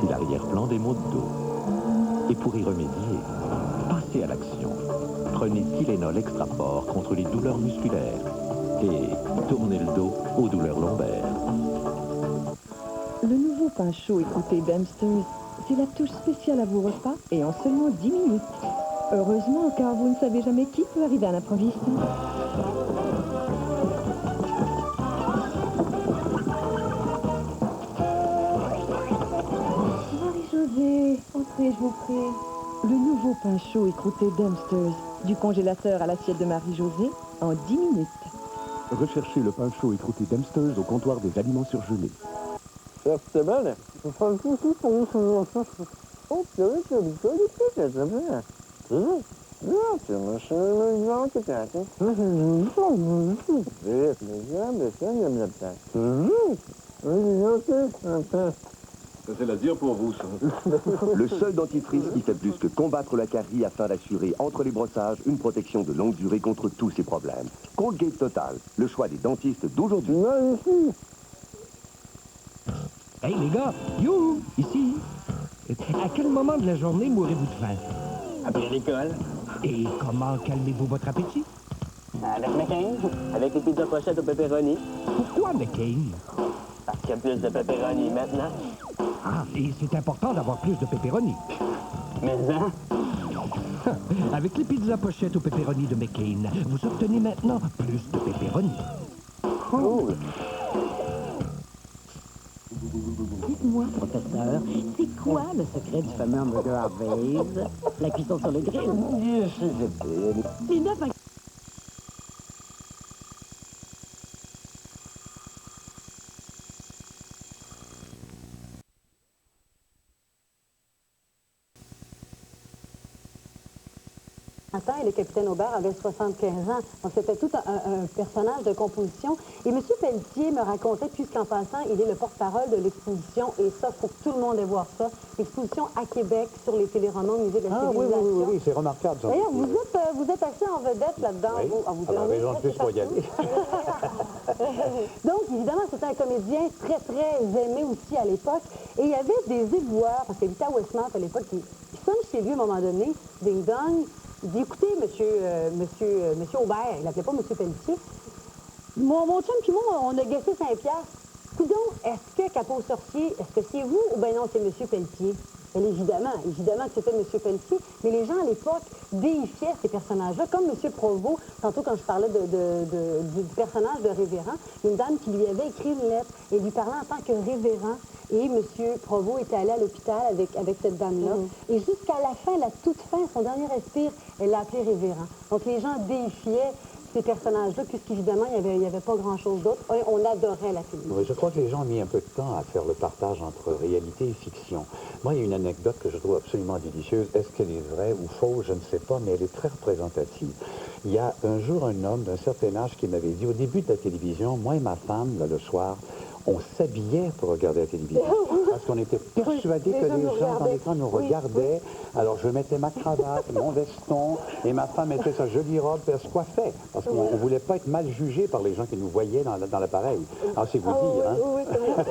aussi l'arrière-plan des maux de dos. Et pour y remédier, passez à l'action. Prenez Tylenol Extra Fort contre les douleurs musculaires et tournez le dos aux douleurs lombaires. Le nouveau pain chaud écouté d'Amsters, c'est la touche spéciale à vos repas et en seulement 10 minutes. Heureusement, car vous ne savez jamais qui peut arriver à l'improviste. Marie-Josée, entrez, je vous prie. Le nouveau pain chaud écrouté d'Amsters, du congélateur à l'assiette de Marie-Josée, en 10 minutes. Recherchez le pain chaud écrouté d'Amsters au comptoir des aliments surgelés. C'était bene. Fa il tutto questo. Oh, che grazie, ma sono il anche piace. Ça, c'est la dure pour vous, ça. Le seul dentifrice qui fait plus que combattre la carie afin d'assurer, entre les brossages, une protection de longue durée contre tous ces problèmes. Colgate Total, le choix des dentistes d'aujourd'hui. Hey les gars, youhou, ici. À quel moment de la journée mourrez-vous de faim? Après l'école, Et comment calmez-vous votre appétit? avec McCain, avec les pizzas pochettes au pepperoni, Pourquoi McCain? parce qu'il y a plus de pepperoni maintenant. Ah, et c'est important d'avoir plus de pepperoni. Mais hein? Avec les pizzas pochettes au pepperoni de McCain, vous obtenez maintenant plus de pepperoni. Cool. Dites-moi, professeur, c'est quoi le secret du fameux hamburger Harvey's? La cuisson sur le grill? Les 9 Et le capitaine Aubert avait 75 ans. Donc, c'était tout un personnage de composition. Et M. Pelletier me racontait, puisqu'en passant, il est le porte-parole de l'exposition, et ça, il faut que tout le monde ait voir ça, l'exposition à Québec sur les téléromans au musée de la civilisation. Oui, c'est remarquable. Ça. D'ailleurs, vous êtes assez en vedette là-dedans. Oui. Vous Alors, raison de plus pour y aller. Donc, évidemment, c'était un comédien très, très aimé aussi à l'époque. Et il y avait des éboueurs, parce qu'il habitait à Westmount à l'époque, qui sonne chez lui à un moment donné, ding dong. Il dit, écoutez, monsieur Aubert, il l'appelait pas monsieur Pelletier, mon chum puis moi, on a guessé 5 piastres. Coudon, est-ce que Capot Sorcier, est-ce que c'est vous ou bien non, c'est monsieur Pelletier? Bien, évidemment que c'était monsieur Pelletier, mais les gens à l'époque déifiaient ces personnages-là, comme monsieur Provost, tantôt quand je parlais du personnage de Révérend, une dame qui lui avait écrit une lettre et lui parlait en tant que Révérend, et monsieur Provost était allé à l'hôpital avec cette dame-là, et jusqu'à la fin, la toute fin, son dernier respire, elle l'a appelé Révérend. Donc les gens déifiaient ces personnages-là, puisqu'évidemment, il n'y avait pas grand-chose d'autre. On adorait la télévision. Oui, je crois que les gens ont mis un peu de temps à faire le partage entre réalité et fiction. Moi, il y a une anecdote que je trouve absolument délicieuse. Est-ce qu'elle est vraie ou fausse? Je ne sais pas, mais elle est très représentative. Il y a un jour un homme d'un certain âge qui m'avait dit, au début de la télévision, moi et ma femme, là, le soir, on s'habillait pour regarder la télévision. Parce qu'on était persuadés que les gens dans l'écran nous regardaient. Alors, je mettais ma cravate, mon veston, et ma femme mettait sa jolie robe, et elle se coiffait. Parce qu'on ne voulait pas être mal jugé par les gens qui nous voyaient dans l'appareil. Alors, c'est vous dire, hein? Oui, c'est vrai.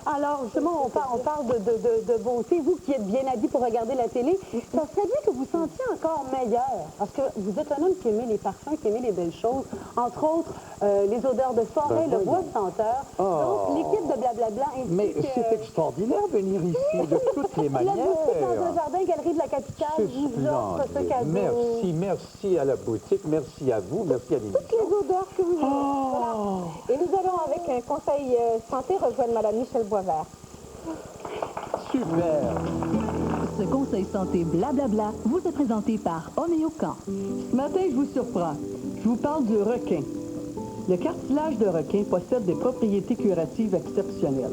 Alors, justement, on parle de beauté. Vous qui êtes bien habillé pour regarder la télé, ça serait bien que vous sentiez encore meilleur. Parce que vous êtes un homme qui aimait les parfums, qui aimait les belles choses. Entre autres, les odeurs de forêt, le bois de senteur. Donc, l'équipe de Blablabla ainsi mais que... c'est extraordinaire de venir ici, de toutes les manières. La boutique dans un jardin, galerie de la capitale, vous offre ce cadeau. Merci à la boutique, merci à vous, merci à l'émission. Toutes les odeurs que vous aimez. Voilà. Et nous allons, avec un conseil santé, rejoindre Mme Michel Boisvert. Super! Ce conseil santé blablabla vous est présenté par Homéocan. Ce matin, je vous surprends. Je vous parle du requin. Le cartilage de requin possède des propriétés curatives exceptionnelles.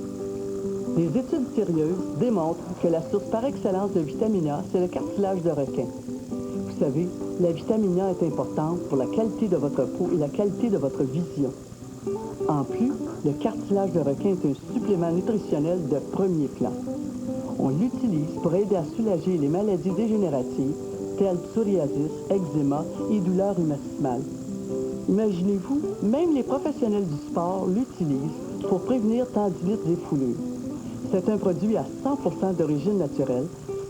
Des études sérieuses démontrent que la source par excellence de vitamine A, c'est le cartilage de requin. Vous savez, la vitamine A est importante pour la qualité de votre peau et la qualité de votre vision. En plus, le cartilage de requin est un supplément nutritionnel de premier plan. On l'utilise pour aider à soulager les maladies dégénératives telles psoriasis, eczéma et douleurs rhumatismales. Imaginez-vous, même les professionnels du sport l'utilisent pour prévenir tendinite et foulures. C'est un produit à 100% d'origine naturelle,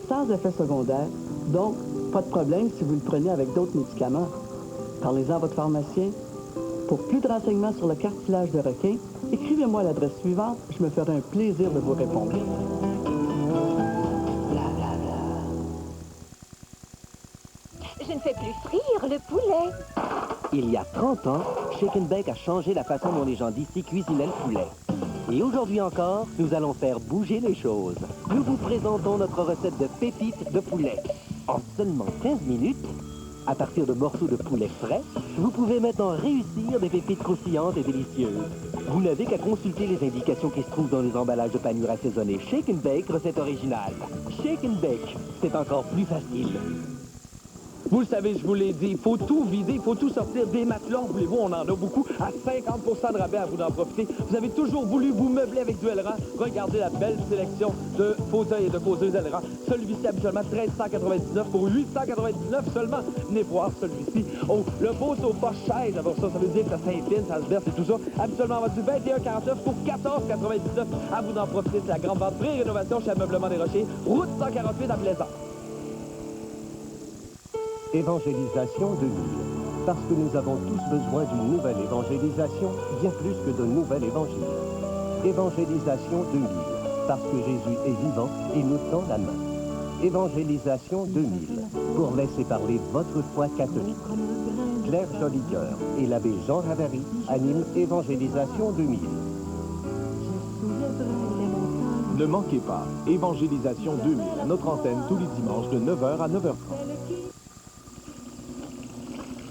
sans effet secondaire, donc pas de problème si vous le prenez avec d'autres médicaments. Parlez-en à votre pharmacien. Pour plus de renseignements sur le cartilage de requin, écrivez-moi à l'adresse suivante, je me ferai un plaisir de vous répondre. Je ne fais plus frire le poulet. Il y a 30 ans, Shake and Bake a changé la façon dont les gens d'ici cuisinaient le poulet. Et aujourd'hui encore, nous allons faire bouger les choses. Nous vous présentons notre recette de pépites de poulet. En seulement 15 minutes, à partir de morceaux de poulet frais, vous pouvez maintenant réussir des pépites croustillantes et délicieuses. Vous n'avez qu'à consulter les indications qui se trouvent dans les emballages de panures assaisonnés Shake and Bake, recette originale. Shake and Bake, c'est encore plus facile. Vous le savez, je vous l'ai dit, il faut tout vider, il faut tout sortir des matelas. Voulez-vous, on en a beaucoup, à 50% de rabais, à vous d'en profiter. Vous avez toujours voulu vous meubler avec du Elran. Regardez la belle sélection de fauteuils et de causeuses Elran. Celui-ci, habituellement, 1399 pour 899 seulement. Venez voir celui-ci. Oh, le beau sofa chaise, alors ça veut dire que ça s'incline, ça se berce et tout ça. Habituellement, on va du 21,49 pour 14,99. À vous d'en profiter, c'est la grande vente pré-rénovation chez Ameublement des Rochers, route 148 à Blaisant. Évangélisation 2000. Parce que nous avons tous besoin d'une nouvelle évangélisation, bien plus que de nouvel évangile. Évangélisation 2000. Parce que Jésus est vivant et nous tend la main. Évangélisation 2000. Pour laisser parler votre foi catholique. Claire Jolicoeur et l'abbé Jean Ravary animent Évangélisation 2000. Ne manquez pas, Évangélisation 2000, notre antenne tous les dimanches de 9h à 9h30.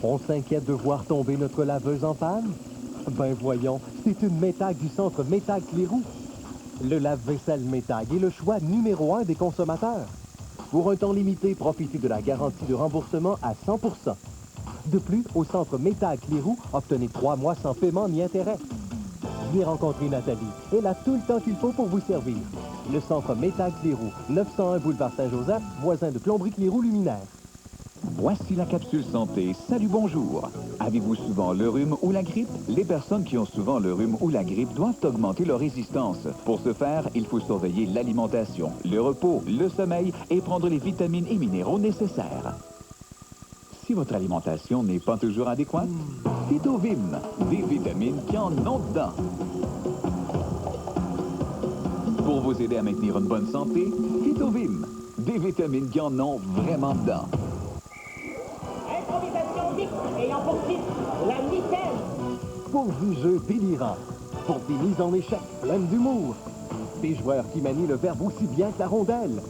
On s'inquiète de voir tomber notre laveuse en panne? Ben voyons, c'est une Maytag du centre Maytag Clérou. Le lave-vaisselle Maytag est le choix numéro 1 des consommateurs. Pour un temps limité, profitez de la garantie de remboursement à 100%. De plus, au centre Maytag Clérou, obtenez 3 mois sans paiement ni intérêt. Venez rencontrer Nathalie. Elle a tout le temps qu'il faut pour vous servir. Le centre Maytag Clérou, 901 boulevard Saint-Joseph, voisin de Plomberie Clérou Luminaire. Voici la capsule santé. Salut, bonjour. Avez-vous souvent le rhume ou la grippe? Les personnes qui ont souvent le rhume ou la grippe doivent augmenter leur résistance. Pour ce faire, il faut surveiller l'alimentation, le repos, le sommeil et prendre les vitamines et minéraux nécessaires. Si votre alimentation n'est pas toujours adéquate, Phytovim, des vitamines qui en ont dedans. Pour vous aider à maintenir une bonne santé, Phytovim, des vitamines qui en ont vraiment dedans. Improvisation vite, ayant pour titre la mitaine. Pour du jeu délirant, pour des mises en échec pleines d'humour, des joueurs qui manient le verbe aussi bien que la rondelle,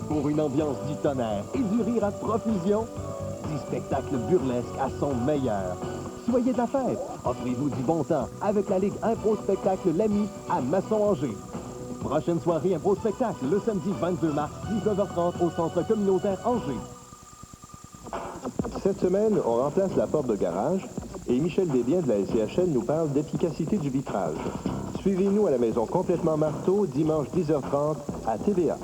pour une ambiance du tonnerre et du rire à profusion, du spectacle burlesque à son meilleur. Soyez de la fête, offrez-vous du bon temps avec la Ligue Impro Spectacle L'Ami à Masson-Angers. Prochaine soirée Impro Spectacle le samedi 22 mars, 19h30 au Centre communautaire Angers. Cette semaine, on remplace la porte de garage et Michel Desbiens de la SCHL nous parle d'efficacité du vitrage. Suivez-nous à la Maison Complètement Marteau, dimanche 10h30 à TVA.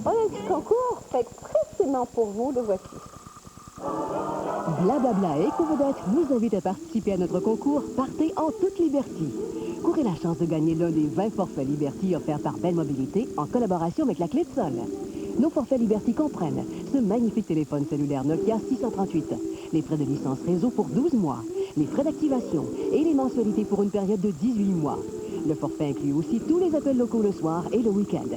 On a un petit concours fait expressément pour vous, le voici. Blablabla et EcoVedette nous invite à participer à notre concours Partez en toute liberté. Courez la chance de gagner l'un des 20 forfaits Liberty offerts par Belle Mobilité en collaboration avec la Clé de Sol. Nos forfaits Liberty comprennent ce magnifique téléphone cellulaire Nokia 638, les frais de licence réseau pour 12 mois, les frais d'activation et les mensualités pour une période de 18 mois. Le forfait inclut aussi tous les appels locaux le soir et le week-end.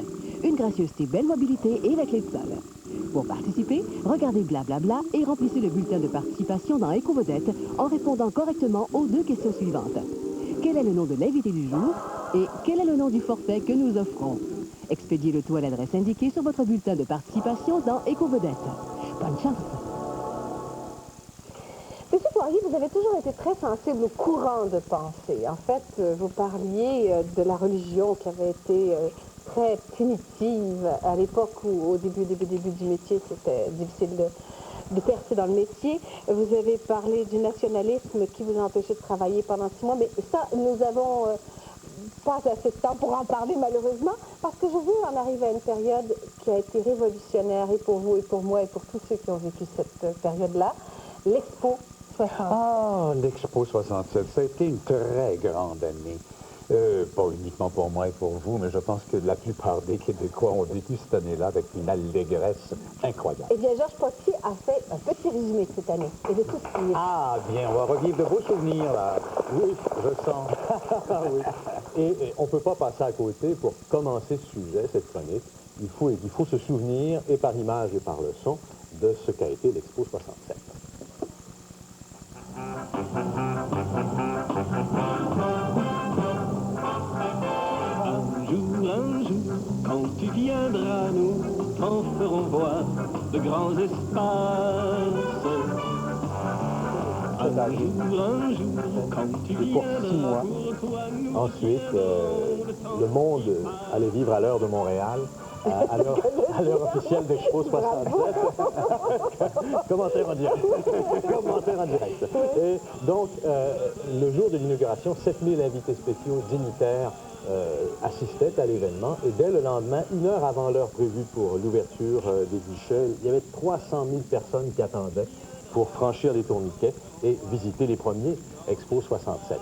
Une gracieuseté Belle Mobilité et la Clé de Sol. Pour participer, regardez Blablabla et remplissez le bulletin de participation dans EcoVedette en répondant correctement aux 2 questions suivantes. Quel est le nom de l'invité du jour et quel est le nom du forfait que nous offrons? Expédiez le tout à l'adresse indiquée sur votre bulletin de participation dans EcoVedette. Bonne chance! Monsieur Poirier, vous avez toujours été très sensible au courant de pensée. En fait, vous parliez de la religion qui avait été très punitive à l'époque où, au début du métier, c'était difficile de percer dans le métier. Vous avez parlé du nationalisme qui vous a empêché de travailler pendant 6 mois, mais ça, nous avons pas assez de temps pour en parler, malheureusement, parce que je veux en arriver à une période qui a été révolutionnaire, et pour vous, et pour moi, et pour tous ceux qui ont vécu cette période-là, l'Expo 67. Ah, l'Expo 67, ça a été une très grande année. Pas uniquement pour moi et pour vous, mais je pense que la plupart des Québécois ont vécu cette année-là avec une allégresse incroyable. Eh bien, Georges Potier a fait un petit résumé de cette année et de tout ce qui est. Ah, bien, on va revivre de beaux souvenirs, là. Oui, je sens. Oui. Et on ne peut pas passer à côté pour commencer ce sujet, cette chronique. Il faut se souvenir, et par image et par le son, de ce qu'a été l'Expo 67. Un jour, quand tu viendras, nous t'en ferons voir de grands espaces. Un jour, quand tu Et pour 6 mois, ensuite, le monde allait vivre à l'heure de Montréal, à l'heure officielle d'Expo 67. Commentaire en direct. Commentaire en direct. Et donc, le jour de l'inauguration, 7000 invités spéciaux, dignitaires, assistaient à l'événement. Et dès le lendemain, 1 heure avant l'heure prévue pour l'ouverture des guichets, il y avait 300 000 personnes qui attendaient pour franchir les tourniquets et visiter les premiers Expo 67.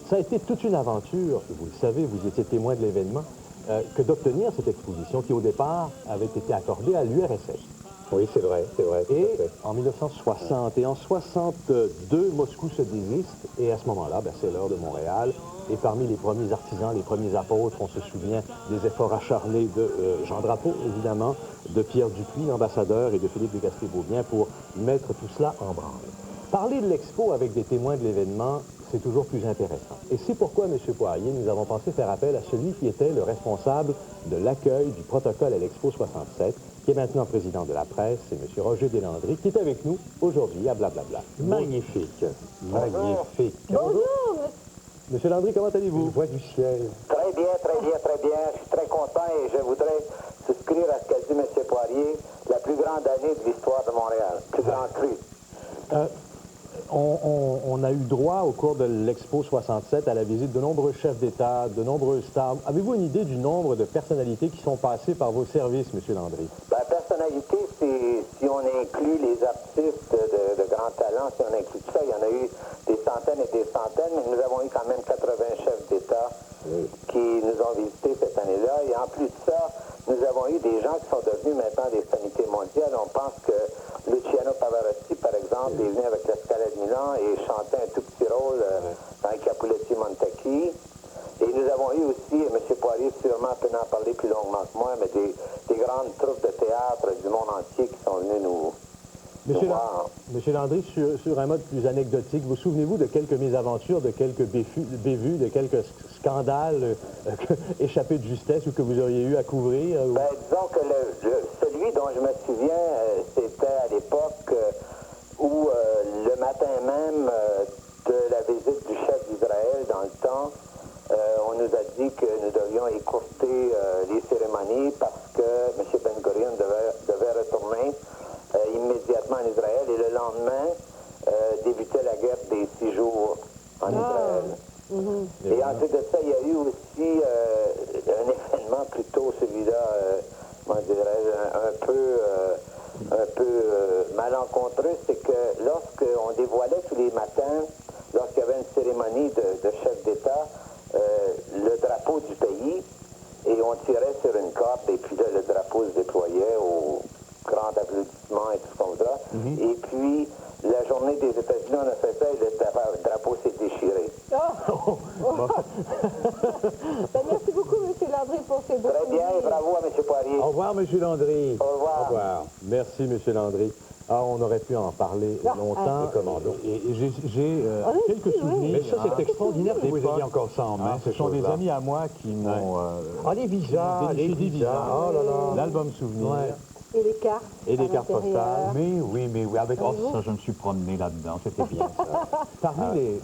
Ça a été toute une aventure, vous le savez, vous étiez témoin de l'événement, que d'obtenir cette exposition qui, au départ, avait été accordée à l'URSS. Oui, c'est vrai, c'est vrai. Et en 1960 et en 62, Moscou se désiste, et à ce moment-là, c'est l'heure de Montréal. Et parmi les premiers artisans, les premiers apôtres, on se souvient des efforts acharnés de Jean Drapeau, évidemment, de Pierre Dupuis, l'ambassadeur, et de Philippe de Gaspé-Beaubien pour mettre tout cela en branle. Parler de l'Expo avec des témoins de l'événement, c'est toujours plus intéressant. Et c'est pourquoi, M. Poirier, nous avons pensé faire appel à celui qui était le responsable de l'accueil du protocole à l'Expo 67, qui est maintenant président de la presse, c'est M. Roger Deslandry, qui est avec nous aujourd'hui à Blablabla. Magnifique. Magnifique. Bonjour, Monsieur Landry, comment allez-vous? Voix du ciel. Très bien, très bien, très bien. Je suis très content et je voudrais souscrire à ce qu'a dit M. Poirier, la plus grande année de l'histoire de Montréal. Plus grand cru. On a eu droit au cours de l'Expo 67 à la visite de nombreux chefs d'État, de nombreux stars. Avez-vous une idée du nombre de personnalités qui sont passées par vos services, M. Landry? Personnalité, si on inclut les artistes de grand talent, si on inclut tout ça, il y en a eu des centaines et des centaines, mais nous avons eu quand même 80 chefs d'État qui nous ont visités cette année-là. Et en plus de ça, nous avons eu des gens qui sont devenus maintenant des sommités mondiales. On pense que Luciano Pavarotti, par exemple, est venu avec la Scala de Milan et chantait un tout petit rôle dans les Capuletti Montecchi. Et nous avons eu aussi, M. Poirier sûrement peut en parler plus longuement que moi, mais des grandes troupes de théâtre du monde entier qui sont venues nous voir. Monsieur Landry, sur un mode plus anecdotique, vous souvenez-vous de quelques mésaventures, de quelques bévues, de quelques scandales échappés de justesse ou que vous auriez eu à couvrir? Disons que celui dont je me souviens, c'était à l'époque où le matin même de la visite du chef d'Israël dans le temps, on nous a dit que nous devions écourter les cérémonies parce que M. Ben Gurion devait retourner immédiatement en Israël et le lendemain débutait la guerre des 6 jours en Israël. Et ensuite de ça, il y a eu aussi un événement plutôt celui-là, comment dirais-je, un peu malencontreux, c'est que lorsqu'on dévoilait tous les matins, lorsqu'il y avait une cérémonie de chef d'État, le drapeau du pays, et on tirait sur une corde, et puis là, le drapeau se déployait au grand applaudissement et tout ce qu'on voudra. Et puis, la journée des États-Unis, on a fait ça, et le drapeau s'est déchiré. Merci beaucoup, M. Landry, pour ces beaux Très bien, et bravo à M. Poirier. Au revoir, M. Landry. Au revoir. Au revoir. Merci, M. Landry. Ah, on aurait pu en parler longtemps. Et j'ai quelques souvenirs. Mais ça, c'est extraordinaire que vous ayez encore ça en main. Ce sont des amis à moi qui m'ont... les visas, des visas. Oh là là. L'album souvenir. Et les cartes. Et des cartes postales. Mais oui, avec ça, je me suis promené là-dedans. C'était bien, ça.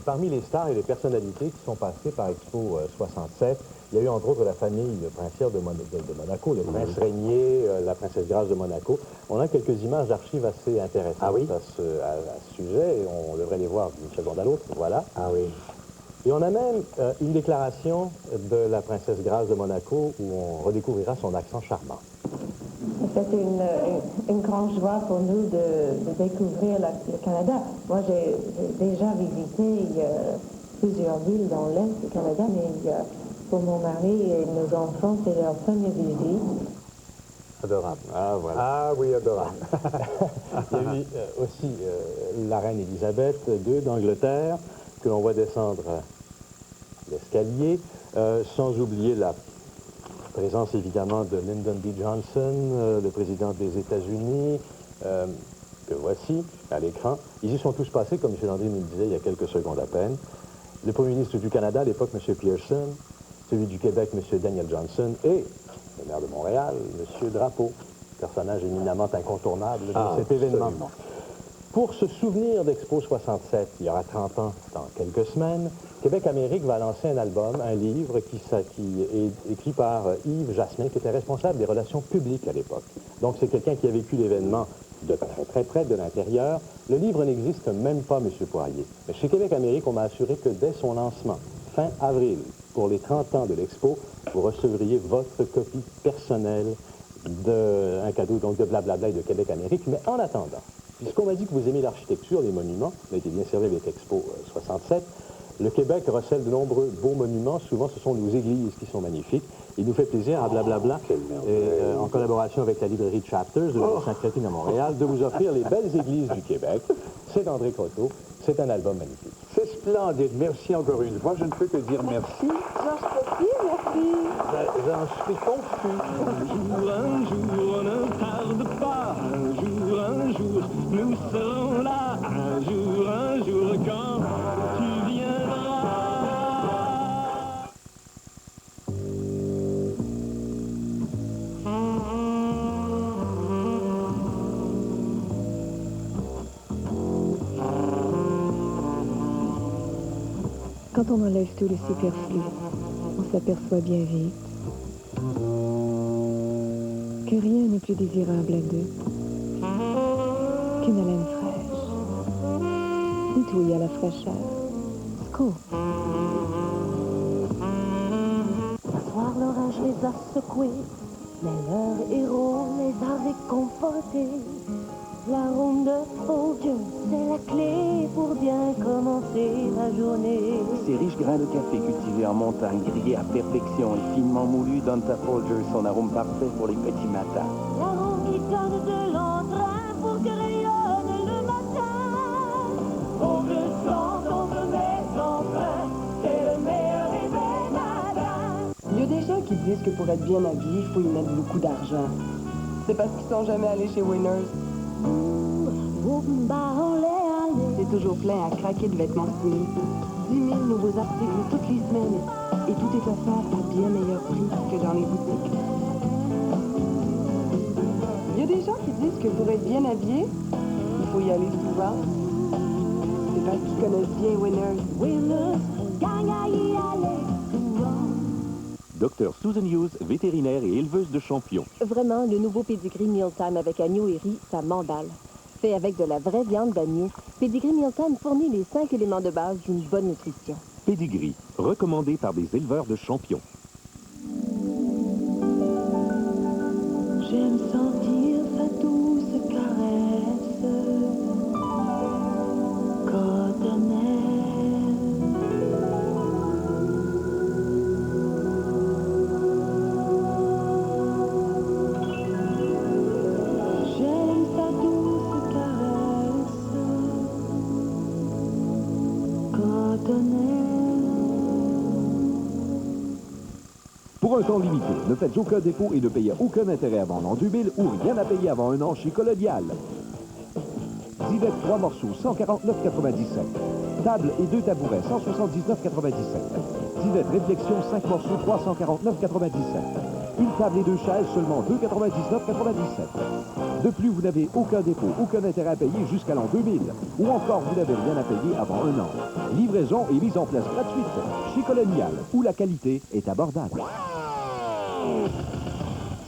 Parmi les stars et les personnalités qui sont passées par Expo 67, il y a eu entre autres la famille princière de Monaco, le prince Régnier, la princesse Grâce de Monaco. On a quelques images d'archives assez intéressantes à ce sujet, et on devrait les voir d'une seconde à l'autre. Voilà. Ah oui. Et on a même une déclaration de la princesse Grâce de Monaco où on redécouvrira son accent charmant. C'était une grande joie pour nous de découvrir le Canada. Moi, j'ai déjà visité plusieurs villes dans l'Est du Canada, mais pour mon mari et nos enfants, c'est leur première visite. Adorable. Ah, voilà. Ah oui, adorable. Il y a eu aussi la reine Élisabeth II d'Angleterre, que l'on voit descendre l'escalier, sans oublier la présence évidemment de Lyndon B. Johnson, le président des États-Unis, que voici à l'écran. Ils y sont tous passés, comme M. Landry nous le disait il y a quelques secondes à peine. Le premier ministre du Canada à l'époque, M. Pearson, celui du Québec, M. Daniel Johnson, et le maire de Montréal, M. Drapeau, personnage éminemment incontournable de cet événement. Absolument. Pour se souvenir d'Expo 67, il y aura 30 ans, dans quelques semaines, Québec Amérique va lancer un album, un livre qui est écrit par Yves Jasmin, qui était responsable des relations publiques à l'époque. Donc c'est quelqu'un qui a vécu l'événement de très très près, de l'intérieur. Le livre n'existe même pas, M. Poirier. Mais chez Québec Amérique, on m'a assuré que dès son lancement, fin avril, pour les 30 ans de l'Expo, vous recevriez votre copie personnelle d'un cadeau donc de Blablabla et de Québec Amérique. Mais en attendant, puisqu'on m'a dit que vous aimez l'architecture, les monuments, on a été bien servi avec Expo 67, le Québec recèle de nombreux beaux monuments. Souvent, ce sont nos églises qui sont magnifiques. Il nous fait plaisir à Blablabla, en collaboration avec la librairie Chapters de Sainte-Catherine à Montréal, de vous offrir les belles églises du Québec. C'est André Croteau. C'est un album magnifique. C'est splendide. Merci encore une fois. Je ne peux que dire merci. Georges Petit, merci. J'en suis confus. Un jour, on ne tarde pas. Un jour, nous serons là. Un jour, quand tu viendras. Quand on enlève tous les superflus, on s'aperçoit bien vite que rien n'est plus désirable à deux qu'une haleine fraîche, nettoyée à la fraîcheur. Scoop. Ce soir, l'orage les a secoués, mais leurs héros les a réconfortés. L'arôme de Folgers, c'est la clé pour bien commencer la journée. Ces riches grains de café cultivés en montagne, grillés à perfection et finement moulus donnent à Folgers son arôme parfait pour les petits matins. L'arôme qui donne de l'entrain pour que rayonne le matin. Folgers sent, on se met en train, c'est le meilleur réveil matin. Il y a des gens qui disent que pour être bien habillé, il faut y mettre beaucoup d'argent. C'est parce qu'ils sont jamais allés chez Winners. C'est toujours plein à craquer de vêtements signés. 10 000 nouveaux articles toutes les semaines. Et tout est offert à bien meilleur prix que dans les boutiques. Il y a des gens qui disent que pour être bien habillé, il faut y aller souvent. C'est parce qu'ils connaissent bien Winners. Winners, gagne à y aller souvent. Dr Susan Hughes, vétérinaire et éleveuse de champions. Vraiment, le nouveau Pedigree Mealtime avec agneau et riz, ça m'emballe. Fait avec de la vraie viande d'agneau, Pedigree Mealtime fournit les 5 éléments de base d'une bonne nutrition. Pedigree, recommandé par des éleveurs de champions. J'aime sentir sa douce caresse cotonnelle. J'aime sa douce caresse cotonnelle. Pour un temps limité, ne faites aucun dépôt et ne payez aucun intérêt avant l'an 2000 ou rien à payer avant un an chez Colonial. Divette 3 morceaux, 149,97. Table et 2 tabourets, 179,97. Divette réflexion, 5 morceaux, 349,97. Une table et 2 chaises, seulement 2,99,97. De plus, vous n'avez aucun dépôt, aucun intérêt à payer jusqu'à l'an 2000. Ou encore, vous n'avez rien à payer avant un an. Livraison et mise en place gratuite chez Colonial, où la qualité est abordable.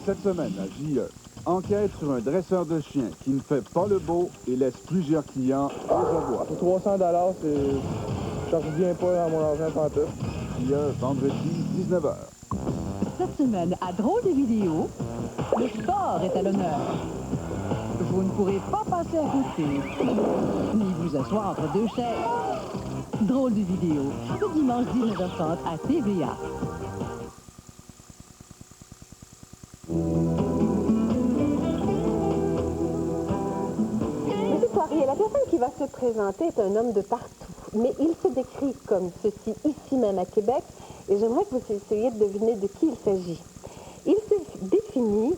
Cette semaine, à JE, enquête sur un dresseur de chiens qui ne fait pas le beau et laisse plusieurs clients aux abois. Pour 300 $, Ça revient pas à mon argent pantoute. Puis un vendredi, 19h. Cette semaine, à Drôle de vidéo, le sport est à l'honneur. Vous ne pourrez pas passer à côté, ni vous asseoir entre deux chaises. Drôle de vidéo, le dimanche 19h30 à TVA. Monsieur Poirier, la personne qui va se présenter est un homme de partout, mais il se décrit comme ceci ici même à Québec, et j'aimerais que vous essayiez de deviner de qui il s'agit. Il se définit,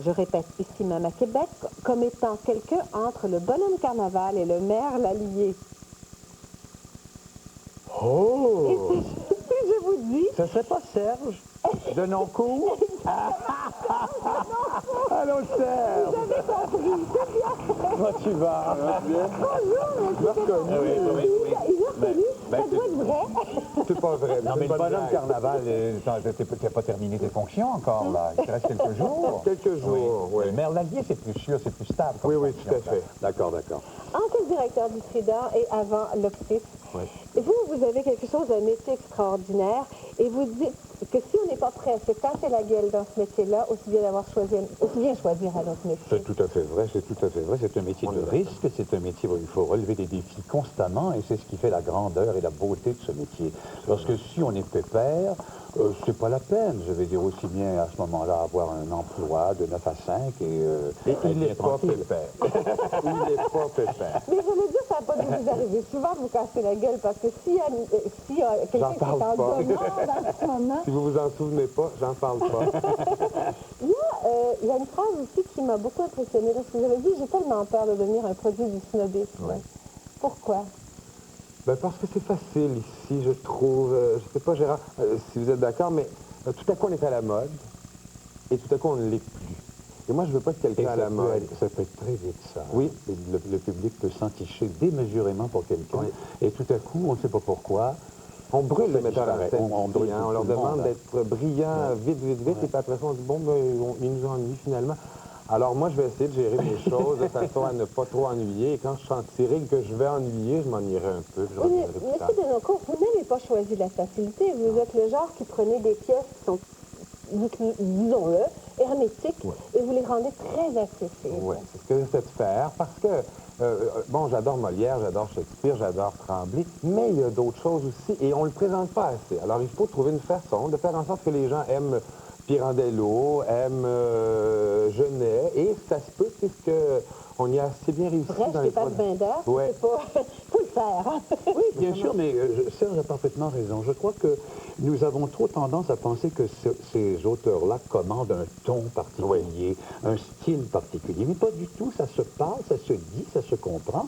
je répète, ici même à Québec, comme étant quelqu'un entre le bonhomme carnaval et le maire Lallier. Oh! Et si je vous dis... Ce serait pas Serge de Noncourt? Allô, Serge! Vous avez compris, c'est bien. Comment tu vas? Bonjour, monsieur. Il a reconnu, ça doit être vrai. C'est pas vrai. Non, mais le bonhomme carnaval, tu n'as pas terminé tes fonctions encore, là. Il te reste quelques jours. Quelques jours, oui. Le maire Lallier, c'est plus sûr, c'est plus stable. Oui, oui, tout à fait. D'accord, d'accord. Ancien directeur du Trident et avant l'Optis. Oui. Vous avez quelque chose d'un métier extraordinaire et vous dites que si on n'est pas prêt à se casser la gueule dans ce métier-là, aussi bien choisir un autre métier. C'est tout à fait vrai, c'est tout à fait vrai. C'est un métier de risque, c'est un métier où il faut relever des défis constamment et c'est ce qui fait la grandeur et la beauté de ce métier. Parce que si on est pépère, c'est pas la peine, je vais dire aussi bien à ce moment-là avoir un emploi de 9 à 5 et il n'est pas pépère. Il n'est pas pépère. Mais je veux dire, ça n'a pas dû vous arriver souvent de vous casser la gueule parce que s'il y a quelqu'un qui est en donnant dans ce moment... Si vous vous en souvenez pas, j'en parle pas. Il y a une phrase aussi qui m'a beaucoup impressionnée. Lorsque vous avez dit, j'ai tellement peur de devenir un produit du snobisme. Oui. Pourquoi? Ben parce que c'est facile ici, je trouve. Je sais pas, Gérard, si vous êtes d'accord, mais tout à coup, on est à la mode et tout à coup, on ne l'est plus. Et moi, je veux pas être quelqu'un à la mode. Ça peut être très vite, ça. Oui. Le public peut s'enticher démesurément pour quelqu'un. Oui. Et tout à coup, on ne sait pas pourquoi. On brûle les metteurs en scène. On leur demande d'être brillants, vite, et puis après ça, on dit, bon, ben, ils nous ennuient finalement. Alors moi, je vais essayer de gérer mes choses de façon à ne pas trop ennuyer. Et quand je sentirai que je vais ennuyer, je m'ennuierai un peu. Oui, mais monsieur Denoncourt, vous n'avez pas choisi la facilité. Vous êtes le genre qui prenait des pièces qui sont, disons-le, hermétiques, et vous les rendez très accessibles. Oui, c'est ce que j'essaie de faire, parce que, bon, j'adore Molière, j'adore Shakespeare, j'adore Tremblay, mais il y a d'autres choses aussi, et on ne le présente pas assez. Alors, il faut trouver une façon de faire en sorte que les gens aiment Pirandello, aiment Genet, et ça se peut, puisque on y a assez bien réussi dans les pas de bain d'air, c'est pas... faut le faire, hein? Oui, bien sûr, mais Serge a parfaitement raison. Je crois que nous avons trop tendance à penser que ces auteurs-là commandent un ton particulier, un style particulier. Mais pas du tout, ça se parle, ça se dit, ça se comprend.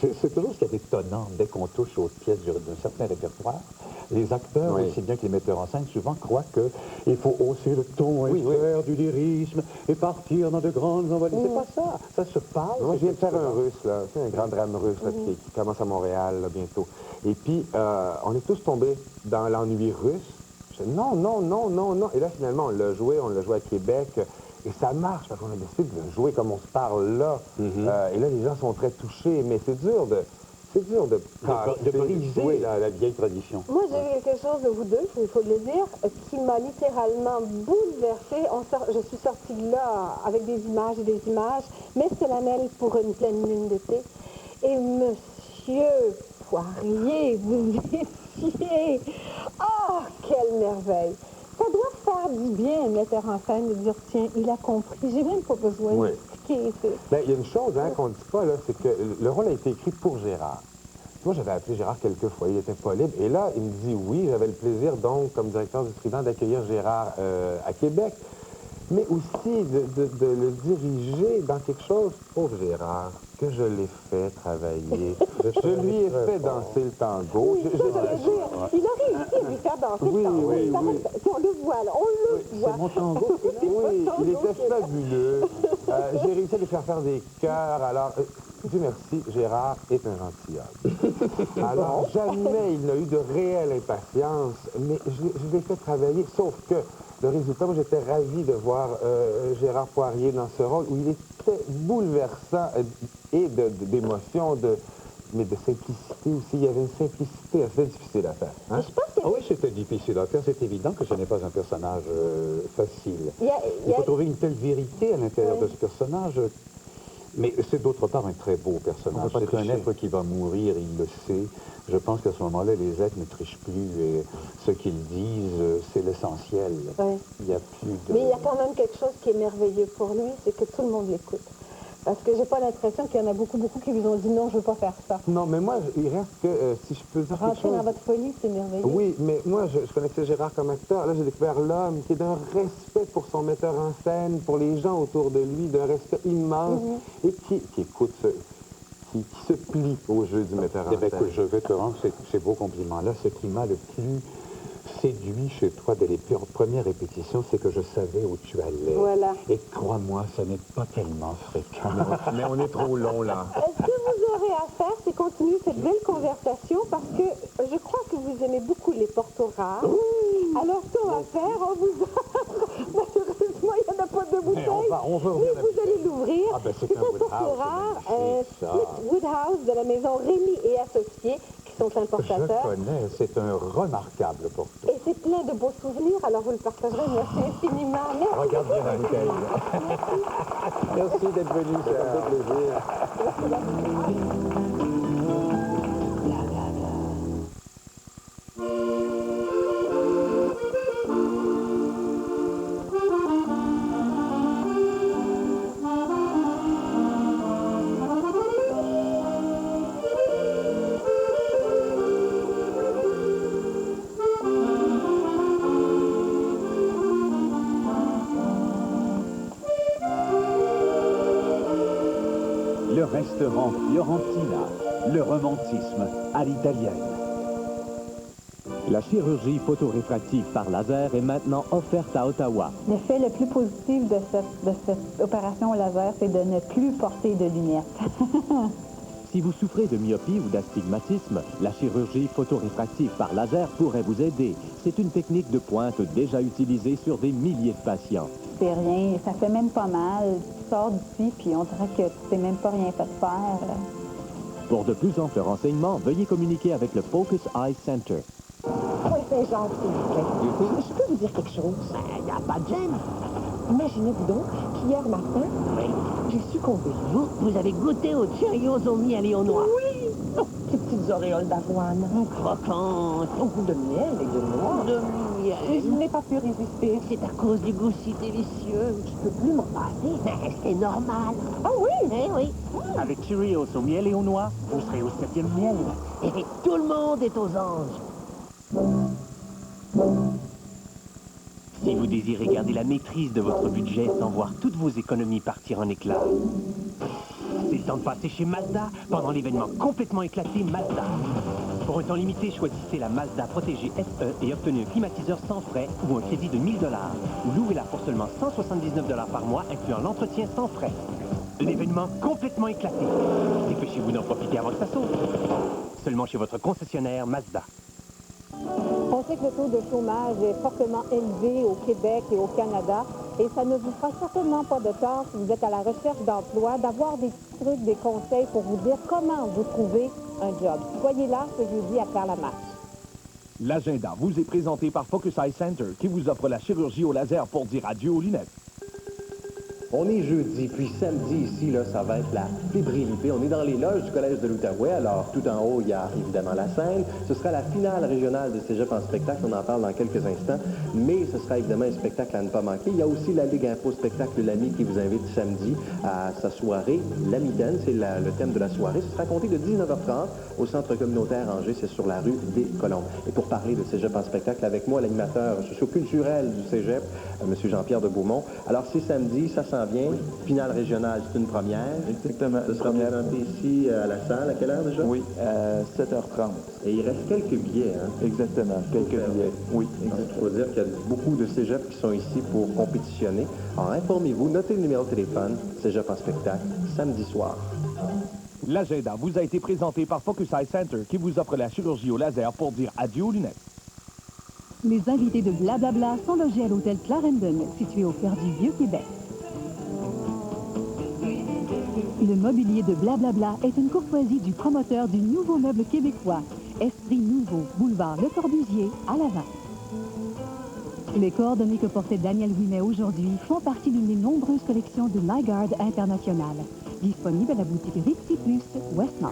C'est toujours ce qui est étonnant dès qu'on touche aux pièces d'un certain répertoire. Les acteurs, aussi bien que les metteurs en scène, souvent croient qu'il faut hausser le ton et faire du lyrisme et partir dans de grandes envolées. C'est pas ça. Ça se parle. Moi, je viens de faire un russe, là. C'est un grand drame russe là, qui commence à Montréal là, bientôt. Et puis, on est tous tombés dans l'ennui russe. Je dis, non. Et là, finalement, on l'a joué à Québec. Et ça marche, parce qu'on a décidé de le jouer comme on se parle là. Et là, les gens sont très touchés, mais c'est dur de briser la vieille tradition. Moi, j'ai vu quelque chose de vous deux, il faut le dire, qui m'a littéralement bouleversée. Je suis sortie de là avec des images et des images, mais solennelles pour une pleine lune d'été. Et monsieur Poirier, vous étiez... Oh, quelle merveille! Ça doit faire du bien, un metteur en scène, de dire, tiens, il a compris. J'ai même pas besoin d'expliquer. Bien, il y a une chose qu'on ne dit pas, là, c'est que le rôle a été écrit pour Gérard. Moi, j'avais appelé Gérard quelques fois, il n'était pas libre. Et là, il me dit oui, j'avais le plaisir, donc, comme directeur du Trident, d'accueillir Gérard à Québec, mais aussi de le diriger dans quelque chose pour Gérard, que je l'ai fait travailler. Je lui ai fait danser le tango. Oui, il a réussi à lui faire danser le tango. Oui. On le voit, là, on le voit. C'est mon tango. Oui, il était fabuleux. J'ai réussi à lui faire des chœurs. Alors, Dieu merci, Gérard est un gentilhomme. Alors, jamais il n'a eu de réelle impatience, mais je l'ai fait travailler, sauf que le résultat, moi, j'étais ravi de voir Gérard Poirier dans ce rôle où il était bouleversant et d'émotion, mais de simplicité aussi. Il y avait une simplicité assez difficile à faire. Hein? Ah oui, c'était difficile à faire. C'est évident que ce n'est pas un personnage facile. Il faut trouver une telle vérité à l'intérieur de ce personnage. Mais c'est d'autre part un très beau personnage. C'est un être qui va mourir, il le sait. Je pense qu'à ce moment-là, les êtres ne trichent plus et ce qu'ils disent, c'est l'essentiel. Oui. Il n'y a plus de... Mais il y a quand même quelque chose qui est merveilleux pour lui, c'est que tout le monde l'écoute. Parce que j'ai pas l'impression qu'il y en a beaucoup qui lui ont dit non, je veux pas faire ça. Non, mais moi, il reste que, si je peux dire quelque Rentrer chose... dans votre folie, c'est merveilleux. Oui, mais moi, je connaissais Gérard comme acteur. Là, j'ai découvert l'homme qui est d'un respect pour son metteur en scène, pour les gens autour de lui, d'un respect immense, et qui écoute, qui se plie au jeu du metteur en scène. Écoute, je vais te rendre ces beaux compliments-là. Ce qui m'a le plus séduit chez toi dès les premières répétitions, c'est que je savais où tu allais. Voilà. Et crois-moi, ce n'est pas tellement fréquent. Mais on est trop long, là. Ce que vous aurez à faire, c'est continuer cette belle conversation parce que je crois que vous aimez beaucoup les portos rares. Alors, ce qu'on va faire, on vous malheureusement, il n'y en a pas de bouteille. Mais vous allez l'ouvrir. Ah ben, c'est un porto rare, Woodhouse de la maison Rémy et Associés, qui sont importateurs. Je connais, c'est un remarquable porto. Et c'est plein de beaux souvenirs, alors vous le partagerez. Merci infiniment. Merci. Regarde bien la bouteille. Merci d'être venu, ça fait plaisir. Le restaurant Fiorentina, le romantisme à l'italienne. La chirurgie photoréfractive par laser est maintenant offerte à Ottawa. L'effet le plus positif de cette opération au laser, c'est de ne plus porter de lunettes. Si vous souffrez de myopie ou d'astigmatisme, la chirurgie photoréfractive par laser pourrait vous aider. C'est une technique de pointe déjà utilisée sur des milliers de patients. C'est rien, ça fait même pas mal. Tu sors d'ici, puis on dirait que tu t'es même pas rien fait faire. Pour de plus amples renseignements, veuillez communiquer avec le Focus Eye Center. Oui, c'est gentil, je peux vous dire quelque chose? Il n'y a pas de gêne. Imaginez-vous donc qu'hier matin, j'ai succombé. Vous avez goûté aux Cheerios au miel et au noix? Oui! Oh, ces petites auréoles d'avoine. Croquantes. Au goût de miel et de noix. De miel. Et je n'ai pas pu résister. C'est à cause du goût si délicieux. Je peux plus m'en passer. C'est normal. Ah oui? Eh oui. Avec Cheerios au miel et aux noix, vous serez au 7e miel. Et tout le monde est aux anges. Si vous désirez garder la maîtrise de votre budget sans voir toutes vos économies partir en éclats, c'est le temps de passer chez Mazda pendant l'événement complètement éclaté Mazda. Pour un temps limité, choisissez la Mazda Protégée SE et obtenez un climatiseur sans frais ou un crédit de 1000 $. Ou louez-la pour seulement 179 $ par mois, incluant l'entretien sans frais. L'événement complètement éclaté. Dépêchez-vous d'en profiter avant que ça saute. Seulement chez votre concessionnaire Mazda. On sait que le taux de chômage est fortement élevé au Québec et au Canada et ça ne vous fera certainement pas de tort si vous êtes à la recherche d'emploi, d'avoir des petits trucs, des conseils pour vous dire comment vous trouver un job. Soyez là ce jeudi à faire la marche. L'agenda vous est présenté par Focus Eye Center qui vous offre la chirurgie au laser pour dire adieu aux lunettes. On est jeudi, puis samedi ici, là, ça va être la fébrilité. On est dans les loges du Collège de l'Outaouais. Alors, tout en haut, il y a évidemment la scène. Ce sera la finale régionale de Cégep en spectacle. On en parle dans quelques instants. Mais ce sera évidemment un spectacle à ne pas manquer. Il y a aussi la Ligue Info Spectacle L'Ami qui vous invite samedi à sa soirée. La mitaine, c'est le thème de la soirée. Ce sera compté de 19h30 au Centre communautaire Angers. C'est sur la rue des Colombes. Et pour parler de Cégep en spectacle avec moi, l'animateur socio-culturel du Cégep, M. Jean-Pierre de Beaumont. Alors, c'est samedi, ça s'en vient. Finale régionale, c'est une première. Exactement. Ce sera présenté ici à la salle. À quelle heure déjà? Oui, à 7h30. Et il reste quelques billets, hein? Exactement, quelques billets. Oui, exactement. Il faut dire qu'il y a beaucoup de cégeps qui sont ici pour compétitionner. Alors, informez-vous, notez le numéro de téléphone, Cégep en spectacle, samedi soir. L'agenda vous a été présenté par Focus Eye Center qui vous offre la chirurgie au laser pour dire adieu aux lunettes. Les invités de Blablabla sont logés à l'hôtel Clarendon, situé au cœur du Vieux-Québec. Le mobilier de Blablabla est une courtoisie du promoteur du nouveau meuble québécois. Esprit Nouveau, boulevard Le Corbusier, à Laval. Les coordonnées que portait Daniel Ouimet aujourd'hui font partie d'une des nombreuses collections de Nygaard International, disponible à la boutique Rixi Plus, Westmount.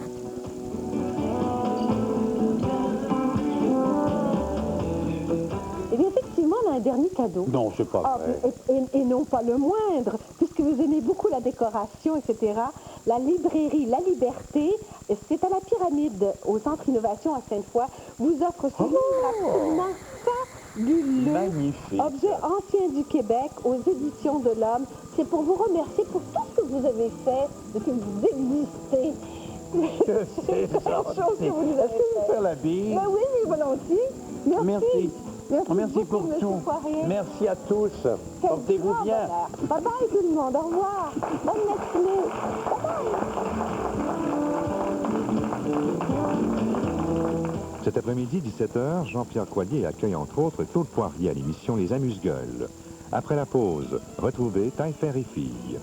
Et bien, effectivement, on a un dernier cadeau. Non, c'est pas vrai. Et non pas le moindre, puisque vous aimez beaucoup la décoration, etc. La librairie La Liberté, c'est à la Pyramide, au Centre Innovation à Sainte-Foy, vous offre ce livre absolument fabuleux. Magnifique. Objet ancien du Québec, aux éditions de l'Homme. C'est pour vous remercier pour tout ce que vous avez fait depuis que vous existez. C'est chose que vous nous avez fait. faire la bille? Ben oui, volontiers. Merci. Merci pour beaucoup, tout. Poirier. Merci à tous. Portez-vous bien. Bye bye tout le monde. Au revoir. Bonne matinée. Cet après-midi, 17h, Jean-Pierre Coallier accueille entre autres Claude Poirier à l'émission Les Amuse-Gueules. Après la pause, retrouvez Taillefer et Filles.